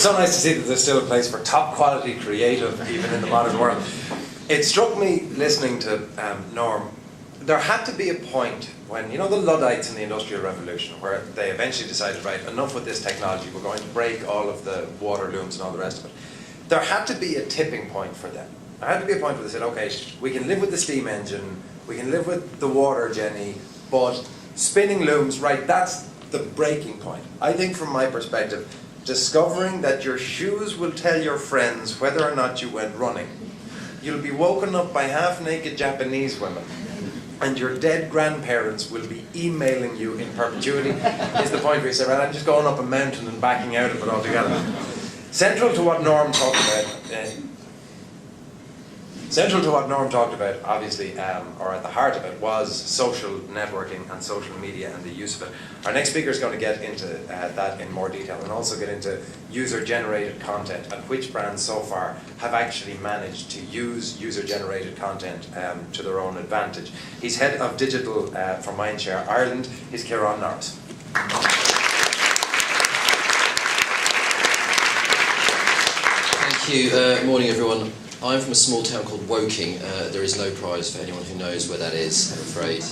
so nice to see that there's still a place for top quality creative even in the modern world. It struck me listening to Norm, there had to be a point when, you know, the Luddites in the Industrial Revolution, where they eventually decided, right, enough with this technology, we're going to break all of the water looms and all the rest of it. There had to be a tipping point for them. There had to be a point where they said, okay, we can live with the steam engine, we can live with the water jenny, but spinning looms, right, that's the breaking point. I think from my perspective, discovering that your shoes will tell your friends whether or not you went running. You'll be woken up by half-naked Japanese women, and your dead grandparents will be emailing you in perpetuity, is the point where you say, well, I'm just going up a mountain and backing out of it altogether. Central to what Norm talked about, obviously, or at the heart of it, was social networking and social media and the use of it. Our next speaker is going to get into that in more detail, and also get into user-generated content and which brands so far have actually managed to use user-generated content to their own advantage. He's head of digital for Mindshare Ireland. He's Ciarán Norris. Thank you. Morning, everyone. I'm from a small town called Woking. There is no prize for anyone who knows where that is, I'm afraid.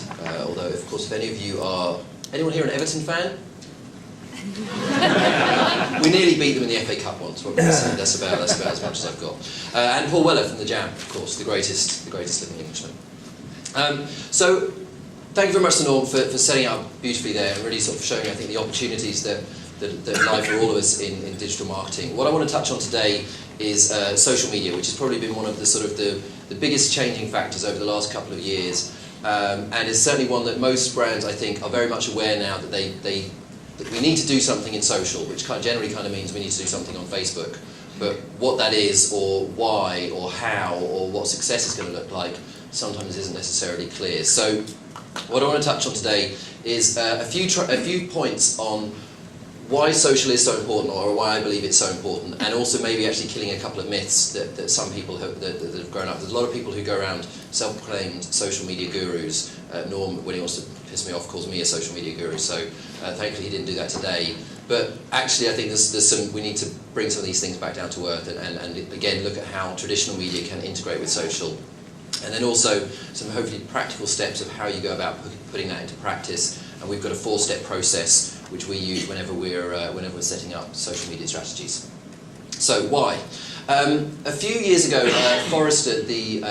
Although, of course, if any of you are... Anyone here an Everton fan? We nearly beat them in the FA Cup once. That's about as much as I've got. And Paul Weller from the Jam, of course, the greatest living Englishman. So, thank you very much to Norm for setting up beautifully there and really sort of showing, I think, the opportunities that lie for all of us in digital marketing. What I want to touch on today is social media, which has probably been one of the sort of the biggest changing factors over the last couple of years, and is certainly one that most brands, I think, are very much aware now that that we need to do something in social, which generally means we need to do something on Facebook. But what that is, or why, or how, or what success is going to look like, sometimes isn't necessarily clear. So, what I want to touch on today is a few points on why social is so important, or why I believe it's so important, and also maybe actually killing a couple of myths that some people that have grown up. There's a lot of people who go around self-proclaimed social media gurus. Norm, when he wants to piss me off, calls me a social media guru, so thankfully he didn't do that today. But actually I think we need to bring some of these things back down to earth and again look at how traditional media can integrate with social. And then also some hopefully practical steps of how you go about putting that into practice. And we've got a 4-step process which we use whenever we're setting up social media strategies. So why? A few years ago, Forrester, the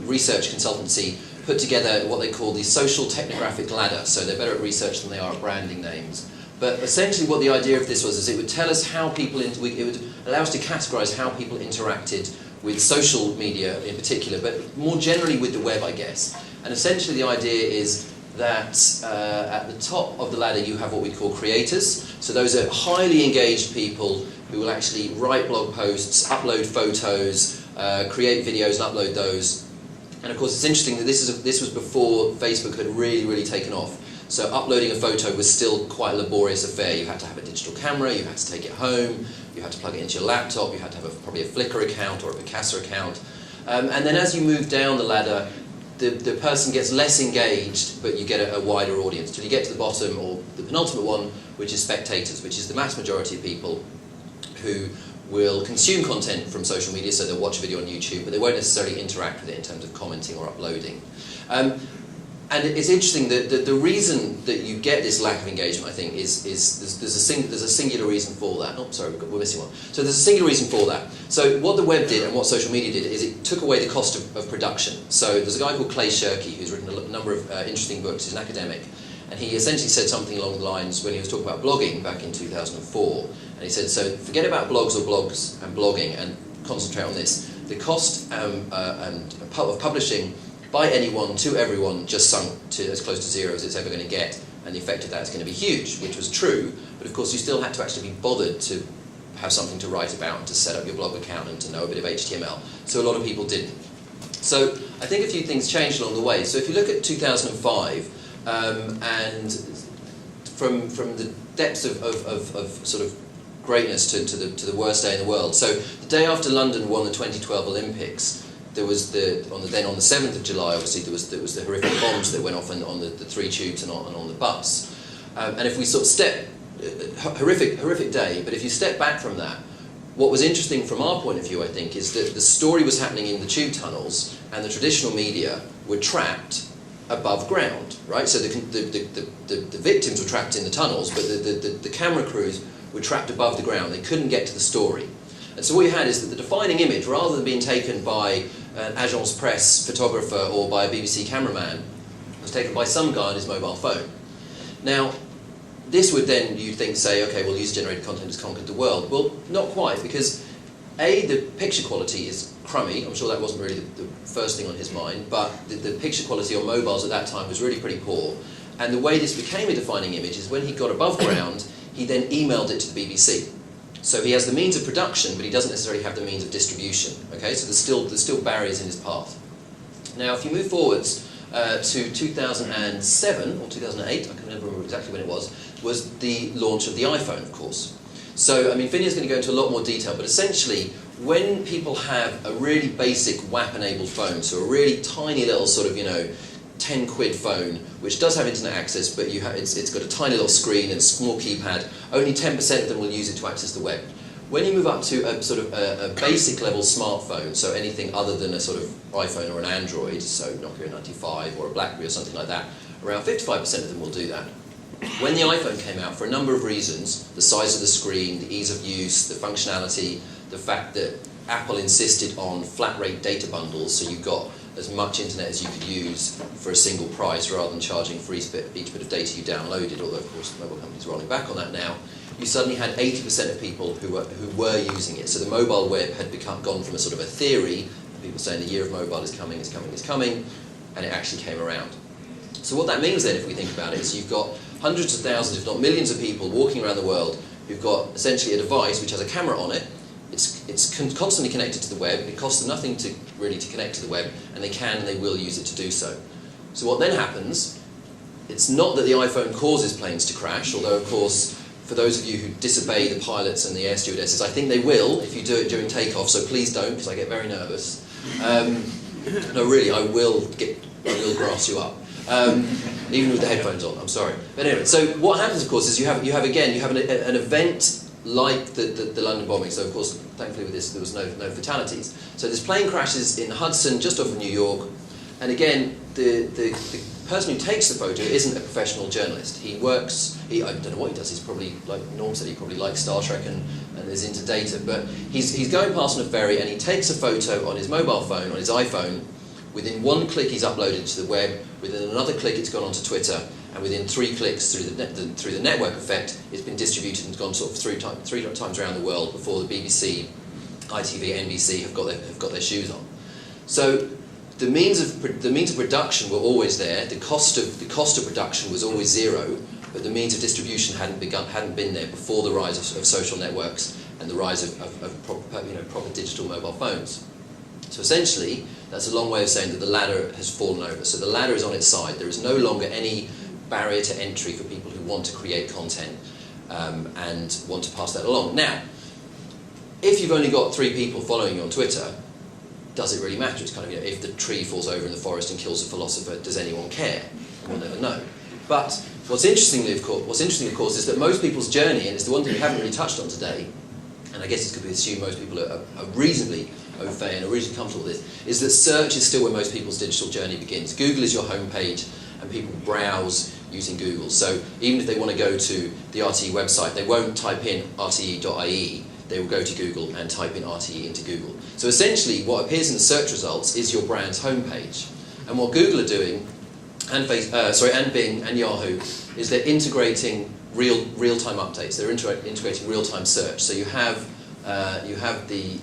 research consultancy, put together what they call the social technographic ladder. So they're better at research than they are at branding names. But essentially what the idea of this was is it would tell us how people, it would allow us to categorise how people interacted with social media in particular, but more generally with the web, I guess. And essentially the idea is that at the top of the ladder you have what we call creators. So those are highly engaged people who will actually write blog posts, upload photos, create videos and upload those. And of course it's interesting that this was before Facebook had really taken off. So uploading a photo was still quite a laborious affair. You had to have a digital camera, you had to take it home, you had to plug it into your laptop, you had to have probably a Flickr account or a Picasa account. And then as you move down the ladder, the person gets less engaged, but you get a wider audience. Till you get to the bottom, or the penultimate one, which is spectators, which is the mass majority of people who will consume content from social media, so they'll watch a video on YouTube, but they won't necessarily interact with it in terms of commenting or uploading. And it's interesting that the reason that you get this lack of engagement, I think, is there's a singular reason for that. Oh, sorry, we're missing one. So there's a singular reason for that. So what the web did and what social media did is it took away the cost of production. So there's a guy called Clay Shirky who's written a number of interesting books. He's an academic, and he essentially said something along the lines when he was talking about blogging back in 2004. And he said, so forget about blogs and blogging and concentrate on this. The cost of publishing by anyone to everyone just sunk to as close to zero as it's ever going to get, and the effect of that is going to be huge, which was true, but of course you still had to actually be bothered to have something to write about and to set up your blog account and to know a bit of HTML. So a lot of people didn't. So I think a few things changed along the way. So if you look at 2005, and from the depths of sort of greatness to the worst day in the world. So the day after London won the 2012 Olympics, there was on the 7th of July, obviously there was the horrific bombs that went off on the 3 tubes and on the bus. And if we sort of horrific day, but if you step back from that, what was interesting from our point of view, I think, is that the story was happening in the tube tunnels, and the traditional media were trapped above ground, right? So the victims were trapped in the tunnels, but the camera crews were trapped above the ground. They couldn't get to the story. And so what you had is that the defining image, rather than being taken by an agence presse photographer or by a BBC cameraman, was taken by some guy on his mobile phone. Now, this would then, you'd think, say, okay, well, user-generated content has conquered the world. Well, not quite, because A, the picture quality is crummy. I'm sure that wasn't really the first thing on his mind, but the picture quality on mobiles at that time was really pretty poor. And the way this became a defining image is when he got above ground, he then emailed it to the BBC. So he has the means of production, but he doesn't necessarily have the means of distribution. Okay, so there's still barriers in his path. Now, if you move forwards to 2007 or 2008, I can never remember exactly when it was the launch of the iPhone, of course. So, I mean, Vinny's going to go into a lot more detail, but essentially, when people have a really basic WAP-enabled phone, so a really tiny little sort of, 10 quid phone, which does have internet access, but it's got a tiny little screen and a small keypad, only 10% of them will use it to access the web. When you move up to a sort of a basic level smartphone, so anything other than a sort of iPhone or an Android, so Nokia 95 or a BlackBerry or something like that, around 55% of them will do that. When the iPhone came out, for a number of reasons, the size of the screen, the ease of use, the functionality, the fact that Apple insisted on flat rate data bundles, so you got as much internet as you could use for a single price rather than charging for each bit of data you downloaded, although of course mobile companies are rolling back on that now, you suddenly had 80% of people who were using it. So the mobile web had gone from a sort of a theory, people saying the year of mobile is coming, and it actually came around. So what that means then, if we think about it, is you've got hundreds of thousands, if not millions of people walking around the world who've got essentially a device which has a camera on it. It's constantly connected to the web. It costs them nothing to connect to the web, and they can and they will use it to do so. So what then happens, it's not that the iPhone causes planes to crash, although of course for those of you who disobey the pilots and the air stewardesses, I think they will if you do it during takeoff, so please don't, because I get very nervous. No, really, I will grass you up. Even with the headphones on, I'm sorry. But anyway, so what happens, of course, is you have an event like the London bombing. So, of course, thankfully with this, there was no fatalities. So this plane crashes in Hudson, just off of New York, and again, the person who takes the photo isn't a professional journalist. He works, I don't know what he does, he's probably, like Norm said, he probably likes Star Trek and is into data, but he's going past on a ferry and he takes a photo on his mobile phone, on his iPhone. Within one click he's uploaded to the web, within another click it's gone onto Twitter, and within 3 clicks through the network effect, it's been distributed and gone sort of three times around the world before the BBC, ITV, NBC have got their shoes on. So the means of production were always there. The cost of production was always zero, but the means of distribution hadn't been there before the rise of social networks and the rise of proper digital mobile phones. So essentially, that's a long way of saying that the ladder has fallen over. So the ladder is on its side. There is no longer any barrier to entry for people who want to create content and want to pass that along. Now, if you've only got 3 people following you on Twitter, does it really matter? It's kind of, if the tree falls over in the forest and kills a philosopher, does anyone care? We'll never know. But what's interesting, of course, is that most people's journey, and it's the one thing we haven't really touched on today, and I guess it's going to be assumed most people are reasonably au fait and are reasonably comfortable with this, is that search is still where most people's digital journey begins. Google is your homepage, and people browse using Google. So even if they want to go to the RTE website, they won't type in rte.ie, they will go to Google and type in RTE into Google. So essentially what appears in the search results is your brand's homepage. And what Google are doing, and Bing and Yahoo, is they're integrating real-time updates. They're integrating real-time search. So you have the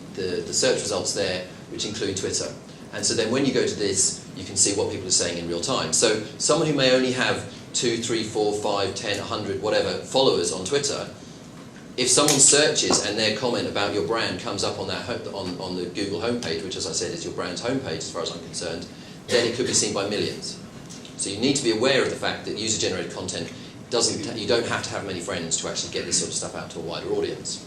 search results there, which include Twitter. And so then when you go to this, you can see what people are saying in real time. So someone who may only have 2, 3, 4, 5, 10, 100, whatever followers on Twitter, if someone searches and their comment about your brand comes up on on the Google homepage, which as I said is your brand's homepage as far as I'm concerned, then it could be seen by millions. So you need to be aware of the fact that user-generated content you don't have to have many friends to actually get this sort of stuff out to a wider audience.